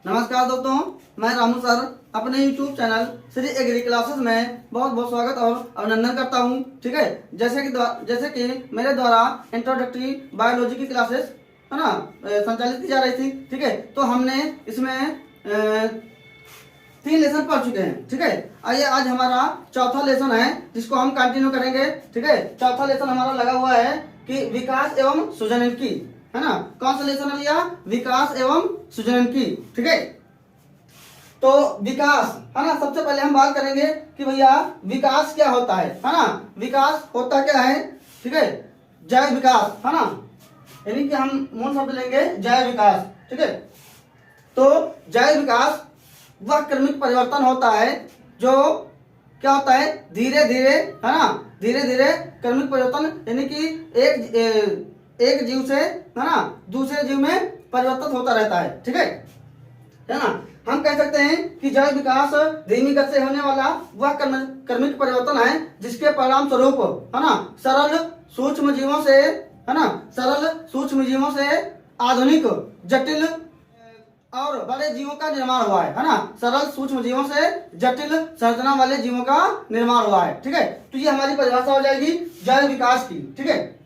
नमस्कार दोस्तों, मैं रामू सर अपने YouTube channel Shri agri classes में बहुत बहुत स्वागत और अभिनंदन करता हूं। ठीक है, जैसे कि मेरे द्वारा इंट्रोडक्टरी बायोलॉजी की क्लासेस है ना संचालित की जा रही थी। ठीक है, तो हमने इसमें 3 लेसन पढ़ चुके हैं। ठीक है, आइए आज हमारा चौथा लेसन है जिसको हम कंटिन्यू करेंगे। ठीक है, चौथा लेसन हमारा लगा हुआ है कि विकास एवं सृजनकी, है ना। कौन सा लेसन है भैया? विकास एवं सृजनकी। ठीक है, तो विकास है ना, सबसे पहले हम बात करेंगे कि भैया विकास क्या होता है ना। विकास होता क्या है? ठीक है, जैव विकास है ना, यानी कि हम मूल शब्द लेंगे जैव विकास। ठीक है, तो जैव विकास वह क्रमिक परिवर्तन होता है जो क्या होता है, धीरे धीरे है ना, धीरे धीरे क्रमिक परिवर्तन, यानी कि एक जीव से है ना दूसरे जीव में परिवर्तन होता रहता है। ठीक है ना। हम कह सकते हैं कि जैव विकास धीमी गति से होने वाला वह क्रमिक परिवर्तन है जिसके परिणाम स्वरूप है ना सरल सूक्ष्म जीवों से है ना, सरल सूक्ष्म जीवों से आधुनिक जटिल और बड़े जीवों का निर्माण हुआ है ना। सरल सूक्ष्म जीवों से जटिल संरचना वाले जीवों का निर्माण हुआ है। ठीक है, तो ये हमारी परिभाषा हो जाएगी जैव विकास की। ठीक है,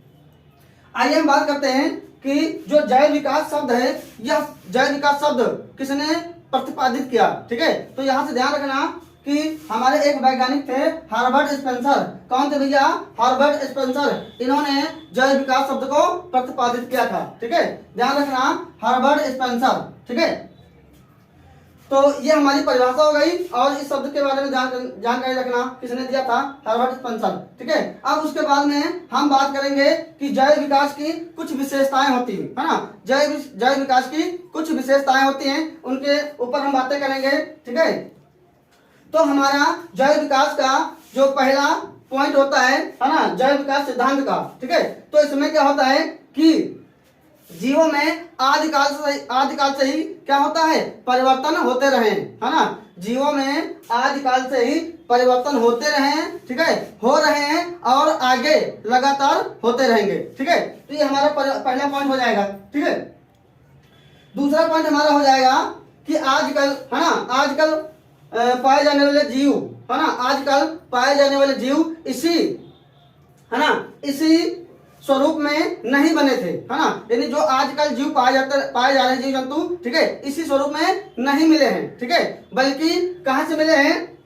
आइए हम बात करते हैं कि जो जैव विकास शब्द है, यह जैव विकास शब्द किसने प्रतिपादित किया। ठीक है, तो यहां से ध्यान रखना कि हमारे एक वैज्ञानिक थे हर्बर्ट स्पेंसर। कौन थे भैया? Herbert Spencer. इन्होंने जैव विकास शब्द को प्रतिपादित किया था। ठीक है, ध्यान रखना, हर्बर्ट स्पेंसर। ठीक है, तो ये हमारी परिभाषा हो गई और इस शब्द के बारे में जानकारी रखना किसने दिया था? Herbert Spencer. ठीक है, अब उसके बाद में हम बात करेंगे कि जैव विकास की कुछ विशेषताएं होती है ना। जैव विकास की कुछ विशेषताएं होती हैं, उनके ऊपर हम बातें करेंगे। ठीक है, तो हमारा जैव विकास का जो पहला पॉइंट होता है ना, जैव विकास सिद्धांत का। ठीक है, तो इसमें क्या होता है कि जीवों में आदिकाल से ही क्या होता है, परिवर्तन होते रहे, है ना। जीवों में आदिकाल से ही परिवर्तन होते रहे, ठीक है, हो रहे हैं और आगे लगातार होते रहेंगे। ठीक है, तो ये हमारा पहला पॉइंट हो जाएगा। ठीक है, दूसरा पॉइंट हमारा हो जाएगा कि आजकल है ना, आजकल पाए जाने वाले जीव है ना, आजकल पाए जाने वाले जीव इसी है ना, इसी स्वरूप में नहीं बने थे, है ना। यानी जो आजकल जीव पाए जा रहे जीव जंतु, ठीक है, इसी स्वरूप में नहीं मिले हैं। ठीक है, बल्कि कहां से मिले हैं?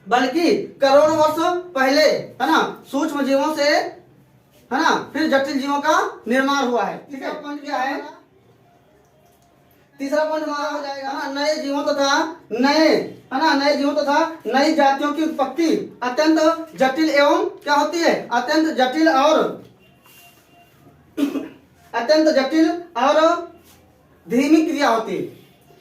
बल्कि करोड़ों वर्ष पहले है ना सूक्ष्म जीवों से है ना फिर जटिल जीवों का निर्माण हुआ है। ठीक है, पॉइंट क्या है? तीसरा पॉइंट हमारा हो जाएगा ना, नए जीवों तथा नई जातियों की उत्पत्ति अत्यंत जटिल एवं क्या होती है, अत्यंत जटिल और धीमी क्रिया होती है।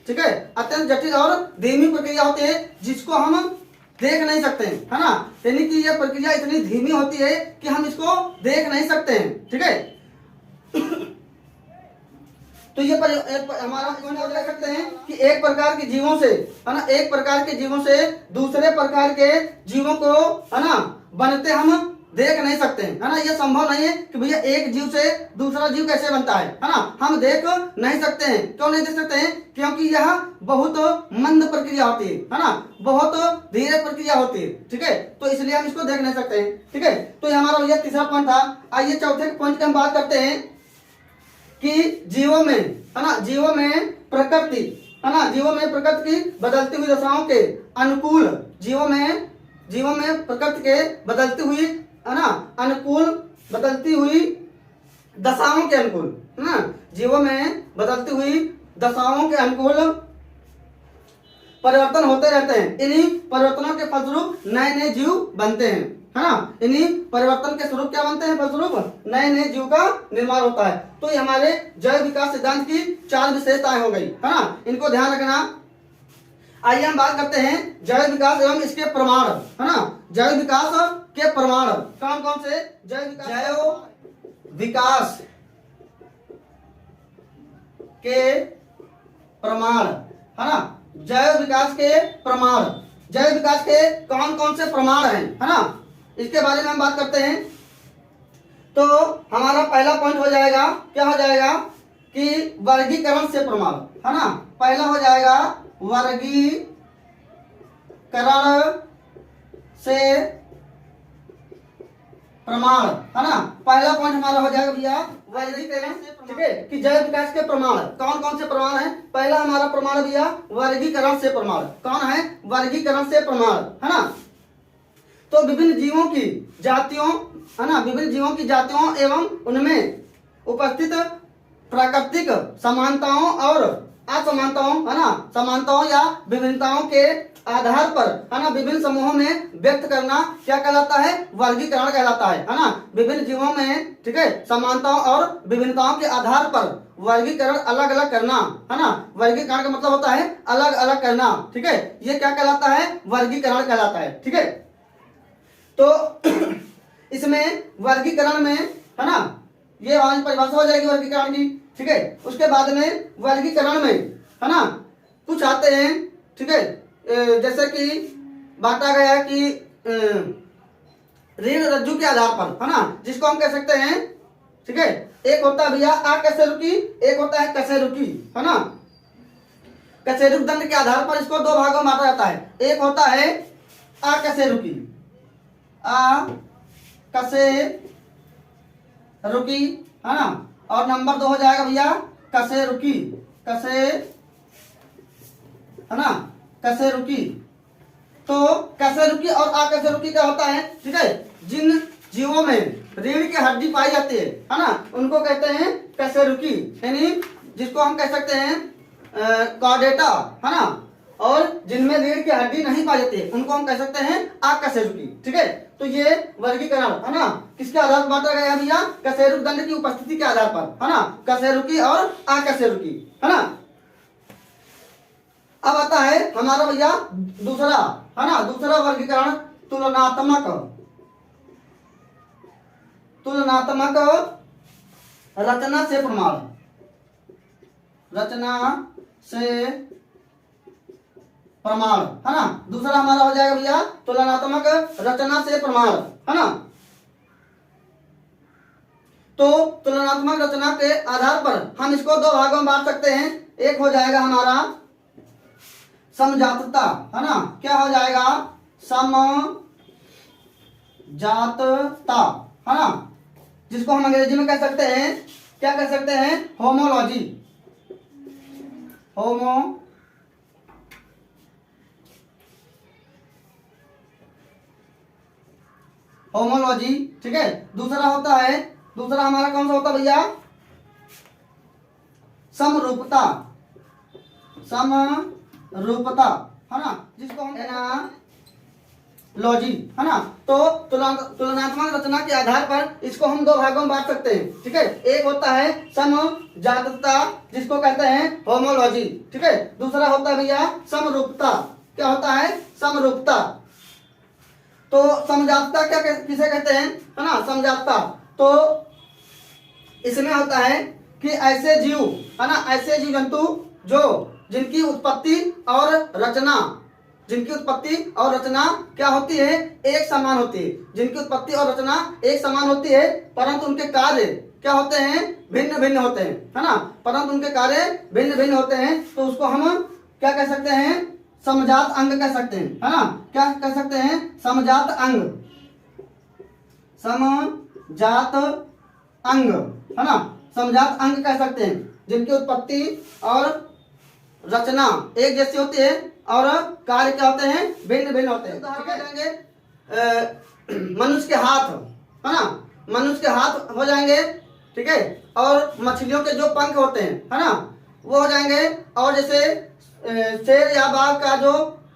ठीक है, अत्यंत जटिल और धीमी प्रक्रिया होती है जिसको हम देख नहीं सकते हैं, है ना। यानी कि यह प्रक्रिया इतनी धीमी होती है कि हम इसको देख नहीं सकते हैं। ठीक है, तो ये हमारा देख सकते हैं कि एक प्रकार के जीवों से है ना, एक प्रकार के जीवों से दूसरे प्रकार के जीवों को है ना बनते हम देख नहीं सकते हैं, है ना। ये संभव नहीं है कि भैया एक जीव से दूसरा जीव कैसे बनता है ना, हम देख नहीं सकते हैं। क्यों नहीं देख सकते हैं? क्योंकि यह बहुत मंद प्रक्रिया होती है ना, बहुत धीरे प्रक्रिया होती है। ठीक है, तो इसलिए हम इसको देख नहीं सकते हैं। ठीक है, तो ये हमारा भैया तीसरा पॉइंट था। आइए चौथे पॉइंट की हम बात करते हैं कि जीवों में है ना, जीवों में प्रकृति है ना, जीवों में प्रकृति की बदलती हुई दशाओं के अनुकूल, जीवों में प्रकृति के बदलती हुई है ना अनुकूल, बदलती हुई दशाओं के अनुकूल है ना, जीवों में बदलती हुई दशाओं के अनुकूल परिवर्तन होते रहते हैं। इन्हीं परिवर्तनों के फलस्वरूप नए नए जीव बनते हैं, है ना। इन्हीं परिवर्तन के स्वरूप क्या बनते हैं? फलस्वरूप नए नए जीव का निर्माण होता है। तो ये हमारे जैव विकास सिद्धांत की 4 विशेषताएं हो गई, है ना, इनको ध्यान रखना। आइए हम बात करते हैं जैव विकास एवं इसके प्रमाण, है ना। जैव विकास के प्रमाण कौन कौन से? जैव विकास के प्रमाण, है ना, जैव विकास के प्रमाण, जैव विकास के कौन कौन से प्रमाण हैं, है ना, इसके बारे में हम बात करते हैं। तो हमारा पहला पॉइंट हो जाएगा, क्या हो जाएगा कि वर्गीकरण से प्रमाण, है ना। पहला हो जाएगा वर्गीकरण से प्रमाण, है ना। पहला पॉइंट हमारा हो जाएगा भैया वर्गीकरण से, ठीक है, कि जैव विकास के प्रमाण कौन कौन से प्रमाण है। पहला हमारा प्रमाण भैया वर्गीकरण से प्रमाण, कौन है, वर्गीकरण से प्रमाण, है ना। तो विभिन्न जीवों की जातियों, है ना, विभिन्न जीवों की जातियों एवं उनमें उपस्थित प्राकृतिक समानताओं और असमानताओं, है ना, समानताओं या विभिन्नताओं के आधार पर, है ना, विभिन्न समूहों में व्यक्त करना क्या कहलाता है, वर्गीकरण कहलाता है ना। विभिन्न जीवों में, ठीक है, समानताओं और विभिन्नताओं के आधार पर वर्गीकरण अलग अलग करना, है ना। वर्गीकरण का मतलब होता है अलग अलग करना, ठीक है, ये क्या कहलाता है, वर्गीकरण कहलाता है, ठीक है। तो इसमें वर्गीकरण में, है ना, ये हमारी परिभाषा हो जाएगी वर्गीकरण की, ठीक है। उसके बाद में वर्गीकरण में, है ना, कुछ आते हैं, ठीक है, जैसे कि बांटा गया है कि रीढ़ रज्जु के आधार पर, है ना, जिसको हम कह सकते हैं, ठीक है, एक होता है भैया आ कैसे रुकी, एक होता है कैसे रुकी, है ना। कशेरुक दंड के आधार पर इसको दो भागों में बांटा जाता है। एक होता है आ कैसे रुकी, आ कैसे रुकी, है ना, और नंबर 2 हो जाएगा भैया कैसे रुकी, कैसे, है ना, कैसे रुकी। तो कैसे रुकी और आ कैसे रुकी क्या होता है, ठीक है, जिन जीवों में रीढ़ की हड्डी पाई जाती है ना, उनको कहते हैं कैसे रुकी, यानी जिसको हम कह सकते हैं कॉर्डेटा, है ना, और जिनमें रीढ़ की हड्डी नहीं पाई जाती है उनको हम कह सकते हैं आ कैसे रुकी, ठीक है। तो ये वर्गीकरण, है ना, किसके आधार पर बांटा गया भैया, कशेरुक दंड की उपस्थिति के आधार पर, है ना, कैसे रुकी और आ कैसे रुकी, है ना। अब आता है हमारा भैया दूसरा, है ना, दूसरा वर्गीकरण तुलनात्मक, तुलनात्मक रचना से प्रमाण, रचना से प्रमाण, है ना। दूसरा हमारा हो जाएगा भैया तुलनात्मक रचना से प्रमाण, है ना। तो तुलनात्मक रचना के आधार पर हम इसको दो भागों में बांट सकते हैं। एक हो जाएगा हमारा समजातता, है ना, क्या हो जाएगा, समजातता, है ना, जिसको हम अंग्रेजी में कह सकते हैं, क्या कह सकते हैं, होमोलॉजी, होमोलॉजी, ठीक है। दूसरा होता है, दूसरा हमारा कौन सा होता है भैया, समरूपता, समरूपता, है ना, जिसको हम एनालॉजी, है ना। तो तुलनात्मक रचना के आधार पर इसको हम दो भागों में बांट सकते हैं, ठीक है। एक होता है समजातता, जिसको कहते हैं होमोलॉजी, ठीक है। दूसरा होता है भैया समरूपता, क्या होता है, समरूपता। तो समजातता क्या किसे कहते हैं, है ना, समजातता। तो इसमें होता है कि ऐसे जीव, है ना, ऐसे जीव जंतु जो जिनकी उत्पत्ति और रचना, जिनकी उत्पत्ति और रचना क्या होती है, एक समान होती है। जिनकी उत्पत्ति और रचना एक समान होती है, परंतु उनके कार्य क्या होते हैं, भिन्न भिन्न होते हैं, है ना, परंतु उनके कार्य भिन्न भिन्न होते हैं। तो उसको हम क्या कह सकते हैं, समजात अंग कह सकते हैं, है ना। क्या कह सकते हैं, समजात अंग, समजात अंग, है ना, समजात अंग कह सकते हैं, जिनकी उत्पत्ति और रचना एक जैसी होती है और कार्य क्या होते हैं, भिन्न भिन्न होते हैं। उदाहरण जाएंगे मनुष्य के हाथ, है ना, मनुष्य के हाथ हो जाएंगे, ठीक है, और मछलियों के जो पंख होते हैं, है ना, वो हो जाएंगे। और जैसे शेर या बाघ का जो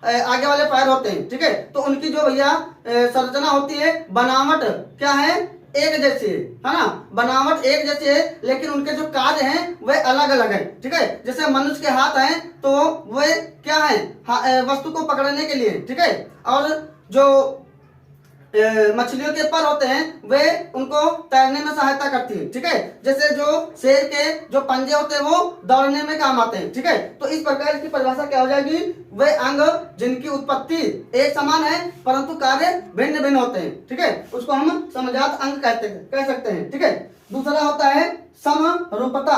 आगे वाले पैर होते हैं, ठीक है, तो उनकी जो भैया संरचना होती है, बनावट क्या है, एक जैसी है ना, बनावट एक जैसी है, लेकिन उनके जो कार्य हैं वे अलग अलग है, ठीक है। जैसे मनुष्य के हाथ हैं तो वे क्या है, वस्तु को पकड़ने के लिए, ठीक है, और जो मछलियों के पर होते हैं वे उनको तैरने में सहायता करती है, ठीक है। जैसे जो शेर के जो पंजे होते हैं वो दौड़ने में काम आते हैं, ठीक है। तो इस प्रकार की परिभाषा क्या हो जाएगी, वे अंग जिनकी उत्पत्ति एक समान है परंतु कार्य भिन्न भिन्न होते हैं, ठीक है, उसको हम समजात अंग कह सकते हैं, ठीक है। दूसरा होता है समरूपता,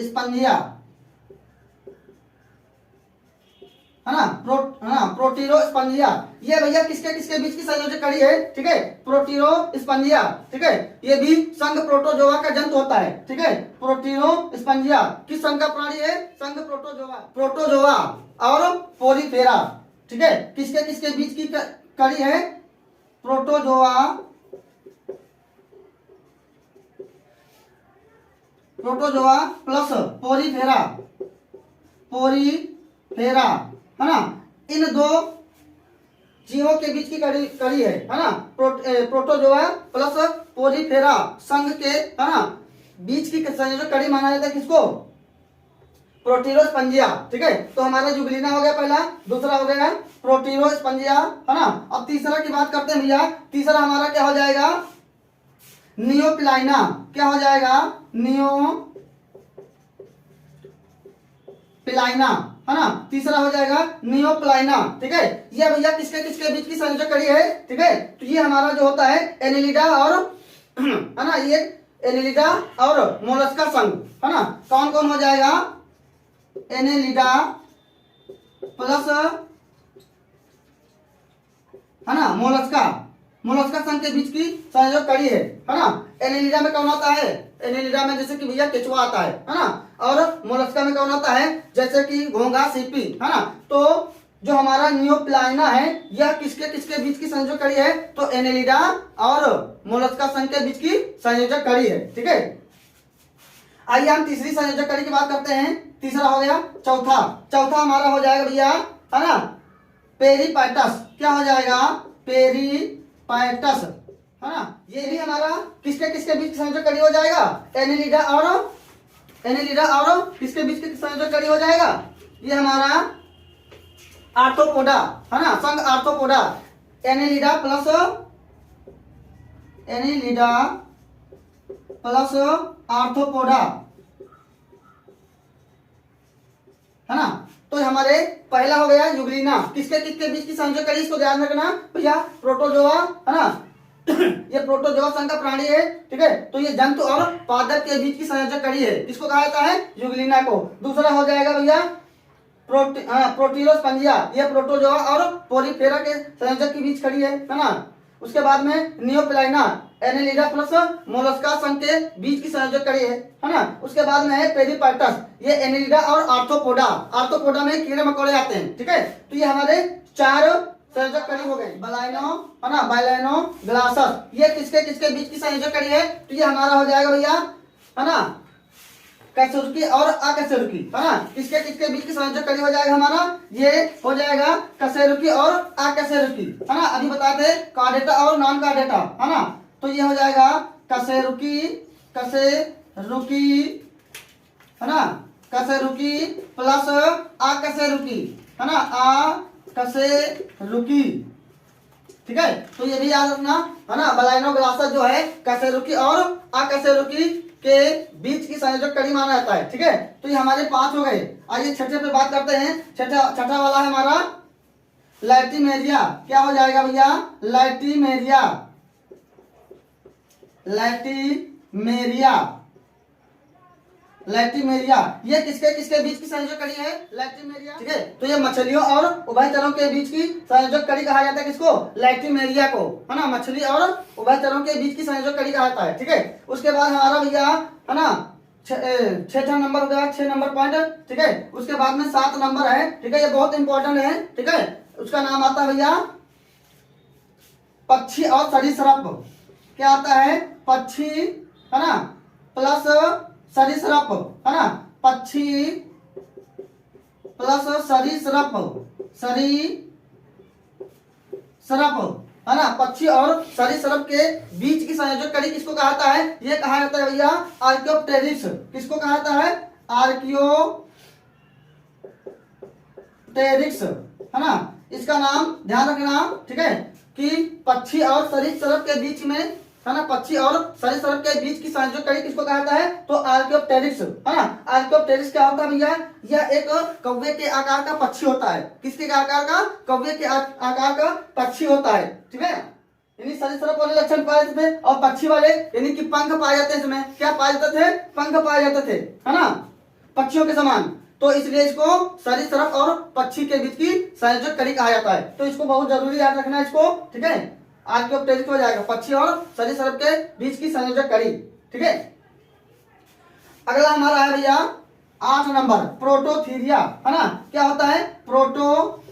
स्पंजिया, है ना, प्रोटीरोस्पंजिया। ये भैया किसके किसके बीच की संयोजक कड़ी है, ठीक है, प्रोटीरोस्पंजिया, ठीक है। ये भी संघ प्रोटोजोआ का जंतु होता है, ठीक है। प्रोटीरोस्पंजिया किस संघ का प्राणी है, संघ प्रोटोजोआ और पोरीफेरा, ठीक है। किसके किसके बीच की कड़ी है, प्रोटोजोआ प्लस पोरीफेरा, है ना। इन दो जीवों के बीच की कड़ी है ना। प्रोटोजोआ प्लस पोरीफेरा संघ के, है ना, बीच की संयोजक कड़ी माना जाता है किसको, प्रोटीरोस्पंजिया, ठीक है। तो हमारा जुगलीना हो गया पहला, दूसरा हो गया प्रोटीरोस्पंजिया, है ना। अब तीसरा की बात करते हैं भैया। तीसरा हमारा क्या हो जाएगा, नियोपिलाइना। क्या हो जाएगा, नियोपिलाइना, है ना। तीसरा हो जाएगा नियोपिलाइना, ठीक है। ये भैया किसके किसके बीच की संयोजक कड़ी है, ठीक है। तो ये हमारा जो होता है एनिलिडा और है ना, ये एनिलिडा और मोलस्का संघ, है ना। कौन कौन हो जाएगा, एनिलिडा प्लस, है ना, मोलस्का संघ के बीच की संयोजक कड़ी है ना। एनिलिडा में कौन आता है, एनिलिडा में जैसे कि भैया केचुआ आता है ना। और मोलस्का में कौन आता है, जैसे कि घोंघा, सीपी, है ना। तो जो हमारा नियोप्लाइना है यह किसके किसके बीच की संयोजक कड़ी है, तो एनिलिडा और मोलस्का संघ के बीच की संयोजक कड़ी है, ठीक है। आइए हम तीसरी संयोजक कड़ी की बात करते हैं। तीसरा हो गया, चौथा हमारा हो जाएगा भैया, है ना, पेरीपाइटस। क्या हो जाएगा, पेरीपाइटस, है ना। ये भी हमारा किसके किसके बीच संयोजक कड़ी हो जाएगा, एनिलिडा और किसके बीच की संयोजक कड़ी हो जाएगा, ये हमारा आर्थ्रोपोडा, है ना, संघ आर्थ्रोपोडा। एनिलिडा प्लस आर्थ्रोपोडा, है ना। तो हमारे पहला हो गया युगलीना, किसके किसके बीच की संयोजक कड़ी, इसको ध्यान रखना भैया, प्रोटोजोआ, है ना। ये प्रोटोजोआ संघ का प्राणी है, ठीक है। तो ये जंतु और पादप के बीच की संयोजक कड़ी है, किसको कहा जाता है, युगलीना को। दूसरा हो जाएगा भैया प्रोटीरोस्पंजिया, ये प्रोटोजोआ और पोरीफेरा के संयोजक के बीच खड़ी है ना। उसके बाद में नियोपिलाइना, एनिलिडा प्लस मोलस्का संघ के बीच की संयोजक कड़ी है ना। उसके बाद में है पेरीपाइटस, ये एनिलिडा और आर्थ्रोपोडा में कीड़े मकोड़े आते हैं, ठीक है। तो ये हमारे चार संयोजक कड़ी हो गए। बलाइनो, है ना, बाइलाइनो ग्लासस, ये किसके किसके बीच की संयोजक कड़ी है, तो ये हमारा हो जाएगा भैया, है ना, कशेरुकी और अकशेरुकी, है ना। किसके किसके बीच की संयोजक कड़ी हो जाएगा हमारा, ये हो जाएगा कशेरुकी और अकशेरुकी, है ना। अभी बताते हैं कार्डेटा और नॉन कार्डेटा, है ना। तो ये हो जाएगा कशेरुकी, है ना, कशेरुकी प्लस अकशेरुकी, है ना, अकशेरुकी, ठीक है। तो ये भी याद रखना, है ना। बलाइनो ग्लासस जो है कशेरुकी और अकशेरुकी के बीच की संयोजक कड़ी माना जाता है, ठीक है। तो ये हमारे 5 हो गए। आइए छठे पे बात करते हैं। छठा वाला है हमारा लैटिमेरिया। क्या हो जाएगा भैया, लैटिमेरिया, ये किसके किसके बीच की संयोजक कड़ी है, लैटिमेरिया, ठीक है। तो ये मछलियों और उभयचरों के बीच की संयोजक कड़ी कहा जाता है, किसको, लैटिमेरिया को, है ना। मछली और उभयचरों के बीच की संयोजक कड़ी कहा जाता है, ठीक है। उसके बाद हमारा भैया, है ना, 6 नंबर हो गया, 6 नंबर पॉइंट, ठीक है। उसके बाद में 7 नंबर है, ठीक है, ये बहुत इंपॉर्टेंट है, ठीक है। उसका नाम आता है भैया पक्षी और सरीसृप। क्या आता है, पक्षी, है ना, प्लस सरीसृप, है ना, पक्षी प्लस सरीसृप, है ना। पक्षी और सरीसृप के बीच की संयोजक कड़ी किसको कहा जाता है, ये कहा जाता है भैया आर्कियोप्टेरिक्स। किसको कहा जाता है, आर्कियोप्टेरिक्स, है ना। इसका नाम ध्यान रखना, ठीक है, कि पक्षी और सरीसृप के बीच में, है ना, पक्षी और सरीसृप के बीच की संयोजक कड़ी किसको कहा जाता है, तो आर्कियोप्टेरिक्स, है ना। आर्कियोप्टेरिक्स क्या होता है भैया, यह एक कौवे के आकार का पक्षी होता है। किसके आकार का, कौवे के आकार का पक्षी होता है, ठीक है। यानी सरीसृप वाले लक्षण पाए जाते थे और पक्षी वाले यानी कि पंख पाए जाते हैं। इसमें क्या पाए जाते थे, पंख पाए जाते थे, है ना। पक्षियों के समान, तो इसलिए इसको सरीसृप और पक्षी के बीच की संयोजक कड़ी कहा जाता है। तो इसको बहुत जरूरी याद रखना है इसको, ठीक है। आज के टेस्ट हो जाएगा पक्षी और सरीसृप के बीच की संयोजक कड़ी, ठीक है। अगला हमारा है भैया 8 नंबर प्रोटोथीरिया, है ना। क्या होता है प्रोटोथीरिया,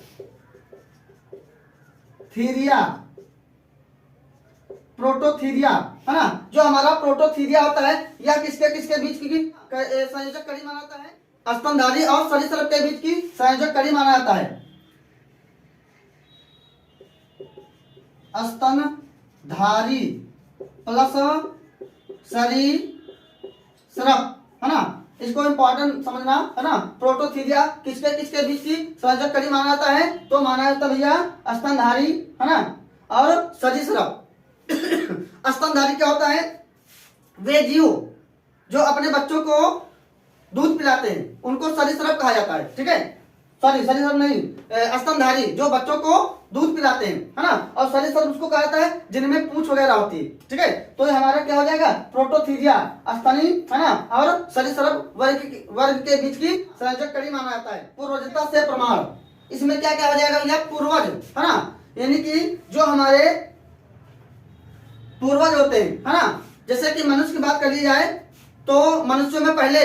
प्रोटोथीरिया, है ना। जो हमारा प्रोटोथीरिया होता है यह किसके किसके बीच की संयोजक कड़ी माना जाता है, स्तनधारी और सरीसृप के बीच की संयोजक कड़ी माना जाता है। स्तनधारी प्लस सरीसृप, है ना। इसको इंपॉर्टेंट समझना, है ना। प्रोटोथीरिया किसके किसके बीच की संयोजक कड़ी माना जाता है, तो माना जाता है भैया स्तनधारी, है ना, और सरीसृप। स्तनधारी क्या होता है, वे जीव जो अपने बच्चों को दूध पिलाते हैं उनको सरीसृप कहा जाता है, ठीक है। सॉरी सरीसृप नहीं, स्तनधारी जो बच्चों को दूध पिलाते हैं, है ना, और सरीसृप उसको कहा जाता है जिनमें पूंछ वगैरह होती है, ठीक है। तो ये हमारा क्या हो जाएगा प्रोटोथीरिया, स्तनी, है ना, और सरीसृप वर्ग के बीच की संयोजक कड़ी माना जाता है। पूर्वजता से प्रमाण, इसमें क्या क्या हो जाएगा भैया, पूर्वज, है ना, यानी कि जो हमारे पूर्वज होते हैं, है ना। जैसे कि मनुष्य की बात कर ली जाए तो मनुष्यों में पहले,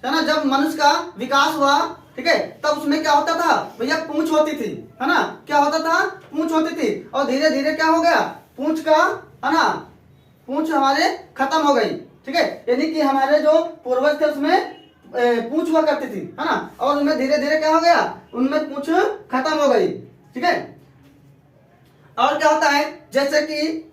है ना, जब मनुष्य का विकास हुआ, ठीक है, तब उसमें क्या होता था भैया, पूंछ होती थी, है ना। क्या होता था, पूंछ होती थी, और धीरे धीरे क्या हो गया, पूंछ का, है ना, पूंछ हमारे खत्म हो गई, ठीक है। यानी कि हमारे जो पूर्वज थे उसमें पूंछ हुआ करती थी, है ना, और उनमें धीरे धीरे क्या हो गया, उनमें पूंछ खत्म हो गई, ठीक है। और क्या होता है, जैसे कि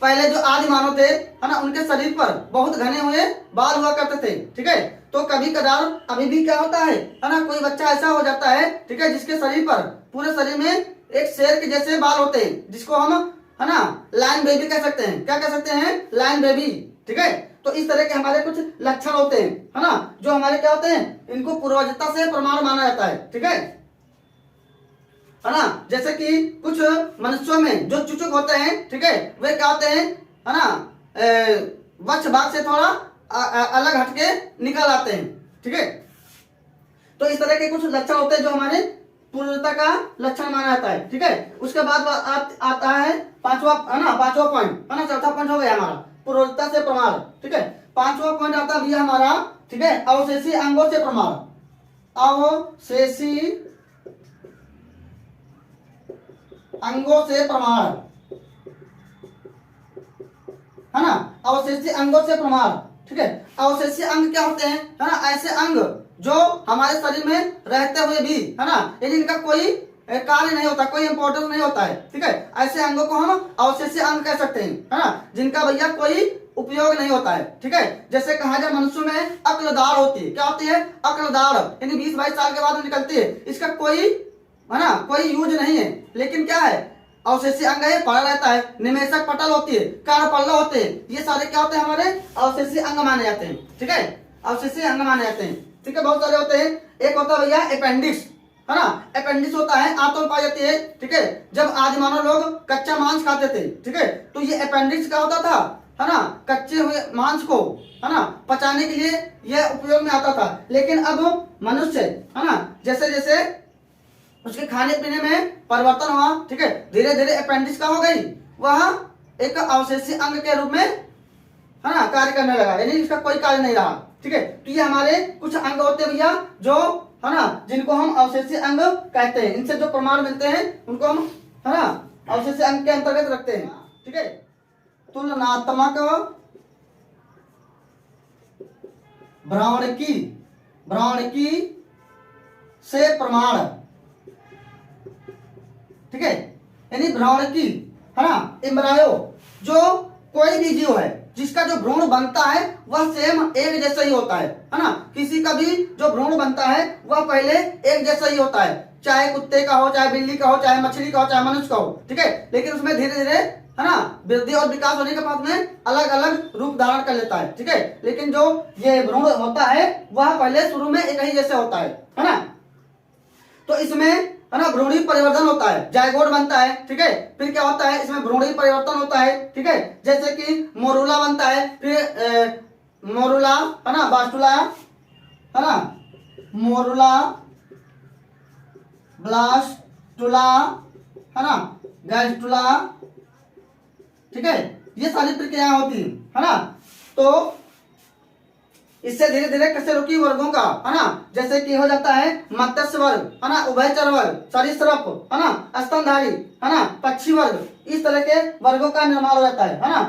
पहले जो आदि मानव थे, है ना, उनके शरीर पर बहुत घने हुए बाल हुआ करते थे, ठीक है। तो कभी कदार अभी भी क्या होता है ना, कोई बच्चा ऐसा हो जाता है, ठीक है, जिसके शरीर पर, पूरे शरीर में एक शेर के जैसे बाल होते हैं, जिसको हम, है ना, लायन बेबी कह सकते हैं। क्या कह सकते हैं, लायन बेबी, ठीक है। तो इस तरह के हमारे कुछ लक्षण होते हैं, है ना, जो हमारे क्या होते हैं, इनको पूर्वजता से प्रमाण माना जाता है, ठीक है ना। जैसे कि कुछ मनुष्यों में जो चुचुक होते हैं, ठीक है, वे क्या होते हैं, है ना, वक्ष भाग से थोड़ा अलग हटके निकल आते हैं, ठीक है। तो इस तरह के कुछ लक्षण होते हैं जो हमारे पूर्वजता का लक्षण माना जाता है, ठीक है। उसके बाद आता है पांचवा, है ना, पांचवा पॉइंट, है ना, चौथा पॉइंट हो गया हमारा पूर्वजता से प्रमाण, ठीक है। पांचवा पॉइंट आता है भैया हमारा, ठीक है, अवशेषी अंगों से प्रमाण, अवशेषी अंगों से प्रमाण, है ना, अवशेषी अंगों से प्रमाण, ठीक है। अवशेषी अंग क्या होते हैं, है ना, ऐसे अंग जो हमारे शरीर में रहते हुए भी, है ना, यदि इनका कोई कार्य नहीं होता, कोई इंपॉर्टेंस नहीं होता है, ठीक है, ऐसे अंगों को हम अवशेषी अंग कह सकते हैं, है ना, जिनका भैया कोई उपयोग नहीं होता है, ठीक है। जैसे कहा जाए मनुष्य में अक्ल दाढ़ होती है, क्या होती है, अक्ल दाढ़, यानी 20-22 साल के बाद निकलती है, इसका कोई, है ना, कोई यूज नहीं है, लेकिन क्या है, अवशेषी अंग है, पड़ा रहता है। निमेषक पटल होती है, कार्पल्ला होते हैं, ये सारे क्या होते हैं, हमारे अवशेषी अंग माने जाते हैं, ठीक है, अवशेषी अंग माने जाते हैं, ठीक है। बहुत सारे होते हैं, एक होता है भैया अपेंडिक्स, है ना, अपेंडिक्स होता है, आंतों में पाई जाती है, ठीक है। जब आदि मानव लोग कच्चा मांस खाते थे, ठीक है, तो ये अपेंडिक्स क्या होता था, है ना, कच्चे हुए मांस को, है ना, पचाने के लिए यह उपयोग में आता था। लेकिन अब मनुष्य, है ना, जैसे जैसे उसके खाने पीने में परिवर्तन हुआ, ठीक है, धीरे धीरे अपेंडिक्स का हो गई, वह एक अवशेषी अंग के रूप में, है ना, कार्य करने लगा, यानी इसका कोई कार्य नहीं रहा, ठीक है। तो ये हमारे कुछ अंग होते हैं भैया जो, है ना, जिनको हम अवशेषी अंग कहते हैं। इनसे जो प्रमाण मिलते हैं उनको हम, है ना, अवशेषी अंग के अंतर्गत रखते हैं, ठीक है। तुलनात्मक भ्राणकी से प्रमाण, ठीक है, यानी भ्राणकी, है ना, एम्ब्रायो, जो कोई भी जीव है जिसका जो भ्रूण बनता है वह सेम एक जैसा ही होता है ना। किसी का भी जो भ्रूण बनता है वह पहले एक जैसा ही होता है, चाहे कुत्ते का हो, चाहे बिल्ली का हो, चाहे मछली का हो, चाहे मनुष्य का हो, ठीक है। लेकिन उसमें धीरे धीरे, है ना, वृद्धि और विकास होने के बाद में अलग अलग रूप धारण कर लेता है, ठीक है। लेकिन जो ये भ्रूण होता है वह पहले शुरू में एक ही जैसे होता है ना। तो इसमें, है ना, भ्रूणी परिवर्तन होता है, जायगोट बनता है, ठीक है। फिर क्या होता है, इसमें भ्रूणी परिवर्तन होता है, ठीक है। जैसे कि मोरूला बनता है, फिर मोरूला, है ना, बास्टुला, है ना, मोरुला, ब्लास्टुला, है ना, गैस्टुला, ठीक है, ये सारी प्रक्रियाएं होती है ना। तो इससे धीरे धीरे कशेरुकी वर्गों का, है ना, जैसे कि हो जाता है मत्स्य वर्ग, है ना, उभयचर वर्ग, सरीसृप, है ना, स्तनधारी, है ना, पक्षी वर्ग, इस तरह के वर्गों का निर्माण हो जाता है ना,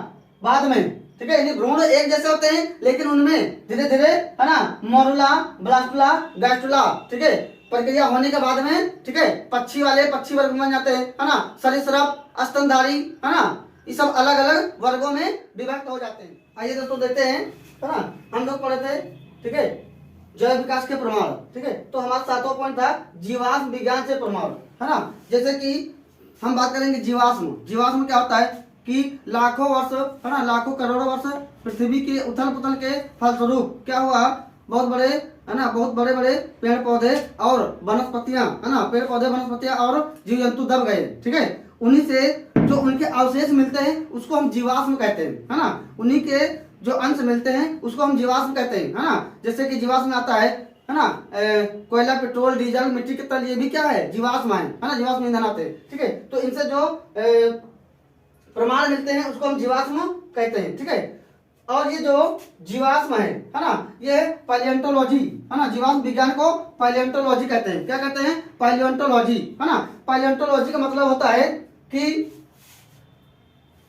बाद में, ठीक है। यानी भ्रूण एक जैसे होते हैं लेकिन उनमें धीरे धीरे, है ना, मोरुला, ब्लास्टुला, गैस्टुला, ठीक है, प्रक्रिया होने के बाद में, ठीक है, पक्षी वाले पक्षी वर्ग बन जाते हैं, है ना, सरीसृप, स्तनधारी, है ना, ये सब अलग अलग वर्गों में विभक्त हो जाते हैं। आइए दोस्तों देखते हैं, है ना, हम लोग पढ़े थे, ठीक है, जैव विकास के प्रमाण, ठीक है। तो हमारा 7वां पॉइंट था जीवाश्म विज्ञान से प्रमाण, है ना। जैसे कि हम बात करेंगे जीवाश्म। जीवाश्म क्या होता है कि लाखों वर्ष, है ना, लाखों करोड़ों वर्ष पृथ्वी के उथल पुथल के फलस्वरूप क्या हुआ, बहुत बड़े, है ना, बहुत बड़े बड़े पेड़ पौधे और वनस्पतियां, है ना, पेड़ पौधे वनस्पतियां और जीव जंतु दब गए, ठीक है। उन्हीं से जो उनके अवशेष मिलते हैं उसको हम जीवाश्म कहते हैं, है ना। उन्हीं के जो अंश मिलते हैं उसको हम जीवाश्म कहते हैं, है ना। जैसे कि जीवाश्म में आता है ना, कोयला, पेट्रोल, डीजल, मिट्टी के तेल, ये भी क्या है, जीवाश्म है ना, जीवाश्म ईंधन आते हैं, ठीक है। तो इनसे जो प्रमाण मिलते हैं उसको हम जीवाश्म कहते हैं, ठीक है। और ये जो जीवाश्म है ना, ये पैलियोंटोलॉजी, है ना, जीवाश्म विज्ञान को पैलियोंटोलॉजी कहते हैं। क्या कहते हैं, पैलियोंटोलॉजी, है ना। पैलियोंटोलॉजी का मतलब होता है कि,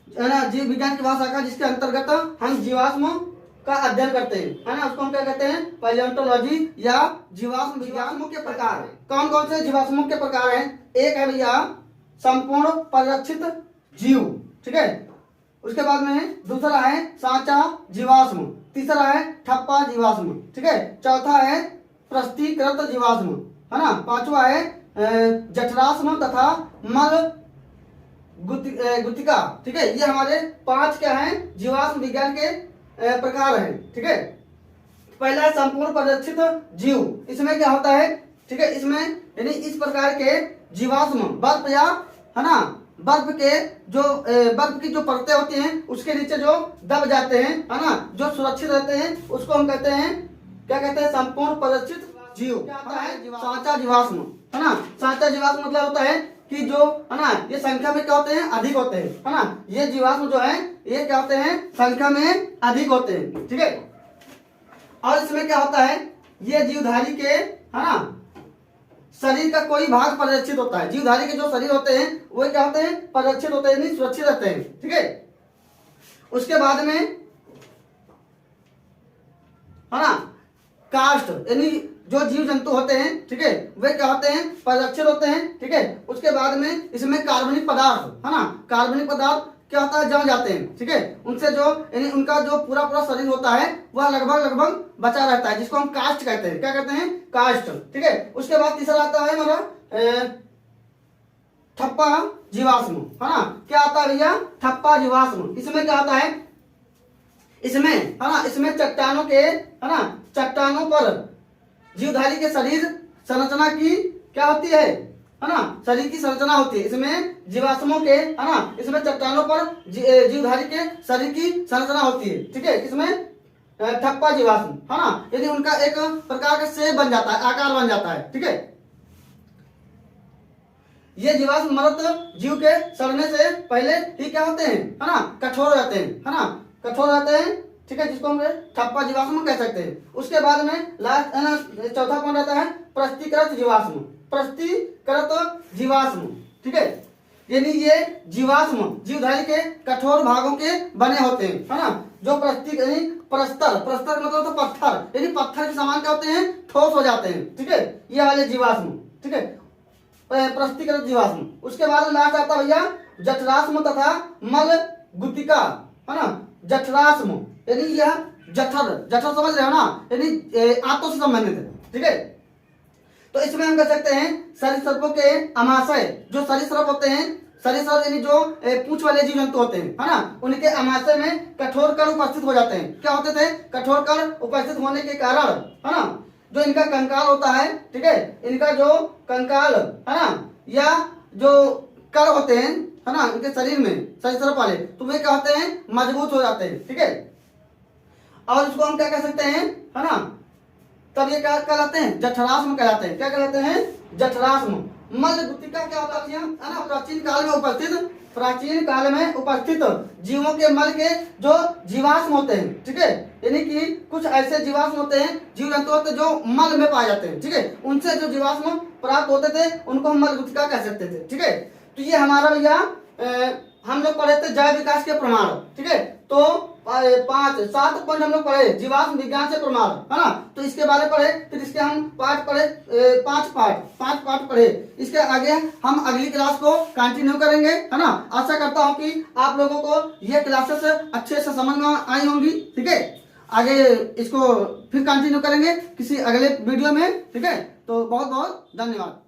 है ना, जीव विज्ञान की वह शाखा जिसके अंतर्गत हम जीवाश्म का अध्ययन करते हैं, है ना, उसको हम क्या कहते हैं, पैलियोंटोलॉजी या जीवाश्म विज्ञान। जीवाश्मों के प्रकार कौन कौन से जीवाश्मों के प्रकार हैं? एक है भैया संपूर्ण परिरक्षित जीव, ठीक है। उसके बाद में दूसरा है सांचा जीवाश्म, तीसरा है ठप्पा जीवाश्म, ठीक है। चौथा है प्रस्थिकृत जीवाश्म, है ना। पांचवा है जठराश्म तथा मल गुतिका, ठीक है। ये हमारे 5 क्या हैं, जीवाश्म विज्ञान के प्रकार हैं, ठीक है। पहला है संपूर्ण परिरक्षित जीव। इसमें क्या होता है, ठीक है, इसमें यानी इस प्रकार के जीवाश्म बर्फ या, है ना, बर्फ की जो परतें होती हैं उसके नीचे जो दब जाते हैं, है ना, जो सुरक्षित रहते हैं, उसको हम कहते हैं, क्या कहते हैं, संपूर्ण परिरक्षित जीव। क्या होता है, सांचा जीवाश्म, है ना। सांचा जीवाश्म मतलब होता है कि जो, है ना, ये संख्या में क्या होते हैं, अधिक होते हैं, है ना। ये जीवाश्म जो है ये क्या होते हैं, संख्या में अधिक होते हैं, ठीक है। और इसमें क्या होता है, ये जीवधारी के, है ना, शरीर का कोई भाग परिरक्षित होता है। जीवधारी के जो शरीर होते हैं वो क्या होते हैं, परिरक्षित होते हैं, नहीं सुरक्षित रहते हैं, ठीक है। उसके बाद में, है ना, काष्ठ यानी जो जीव जंतु होते हैं, ठीक है, वे क्या होते हैं, परिरक्षित होते हैं, ठीक है। उसके बाद में इसमें कार्बनिक पदार्थ, है ना, कार्बनिक पदार्थ क्या होता है, जम जाते हैं, ठीक है। उनसे जो यानी उनका जो पूरा पूरा शरीर होता है वह लगभग बचा रहता है, जिसको हम काष्ठ कहते हैं। क्या कहते हैं, काष्ठ, ठीक है। उसके बाद तीसरा आता है हमारा ठप्पा जीवाश्म, है ना। क्या आता है भैया, ठप्पा जीवाश्म। इसमें क्या आता है, इसमें, है ना, इसमें चट्टानों के, है ना, चट्टानों पर जीवधारी के शरीर संरचना की क्या होती है ना, शरीर की संरचना होती है। इसमें जीवाश्मों के, है ना, इसमें चट्टानों पर जीवधारी के शरीर की संरचना होती है, ठीक है। इसमें ठप्पा जीवाश्म, है ना, यदि उनका एक प्रकार का शेप बन जाता है, आकार बन जाता है, ठीक है। ये जीवाश्म मृत जीव के सड़ने से पहले ही क्या होते हैं, है ना, कठोर रहते हैं, है ना, कठोर रहते हैं, ठीक है, जिसको हम ठप्पा जीवाश्म कह सकते हैं। उसके बाद में लास्ट, है ना, चौथा पॉइंट आता है प्रस्थिकृत जीवाश्म। प्रस्थिकृत जीवाश्म, ठीक है, यानी ये जीवाश्म जीवधारी के कठोर भागों के बने होते हैं, है ना, जो यानी प्रस्तर मतलब तो पत्थर, यानी पत्थर के समान क्या होते हैं, ठोस हो जाते हैं, ठीक है, ये वाले जीवाश्म, ठीक है, प्रस्थिकृत जीवाश्म। उसके बाद लास्ट आता है भैया जठराश्म तथा मल गुतिका, है ना। जठराश्म यानी यह जठर समझ रहे हो ना, यानी आंतों से संबंधित है, ठीक है। तो इसमें हम कह सकते हैं सरीसृपों के अमाशय, जो सरीसृप होते हैं, सरीसृप यानी जो पूंछ वाले जीव जंतु होते हैं, है ना, उनके अमाशय में कठोर कण उपस्थित हो जाते हैं। क्या होते थे, कठोर कण उपस्थित होने के कारण, है ना, जो इनका कंकाल होता है, ठीक है, इनका जो कंकाल, है ना, या जो कण होते हैं, है ना, इनके शरीर में सरीसृप वाले, तो वे क्या होते हैं, मजबूत हो जाते हैं, ठीक है। और इसको हम क्या कह सकते हैं, है ना, तब ये क्या कहलाते हैं? जठराश्म कहलाते हैं। क्या कहलाते हैं? जठराश्म। मल गुत्तिका क्या होता है? है ना, प्राचीन काल में उपस्थित जीवों के मल के जो जीवाश्म होते हैं, ठीक है, यानी कि कुछ ऐसे जीवाश्म होते हैं, जीव जंतु होते हैं जो मल में पाए जाते हैं, ठीक है, उनसे जो जीवाश्म प्राप्त होते थे उनको हम मल गुत्तिका कह सकते थे, ठीक है। तो ये हमारा भैया हम लोग पढ़े थे जैव विकास के प्रमाण, ठीक है। तो 7 पॉइंट हम लोग पढ़े जीवाश्म विज्ञान से प्रमाण, है ना। तो इसके बारे में पढ़े, फिर इसके हम पार्ट पढ़े, 5 पार्ट पढ़े। इसके आगे हम अगली क्लास को कंटिन्यू करेंगे, है ना। आशा करता हूँ कि आप लोगों को ये क्लासेस अच्छे से समझ में आई होंगी, ठीक है। आगे इसको फिर कंटिन्यू करेंगे किसी अगले वीडियो में, ठीक है। तो बहुत बहुत धन्यवाद।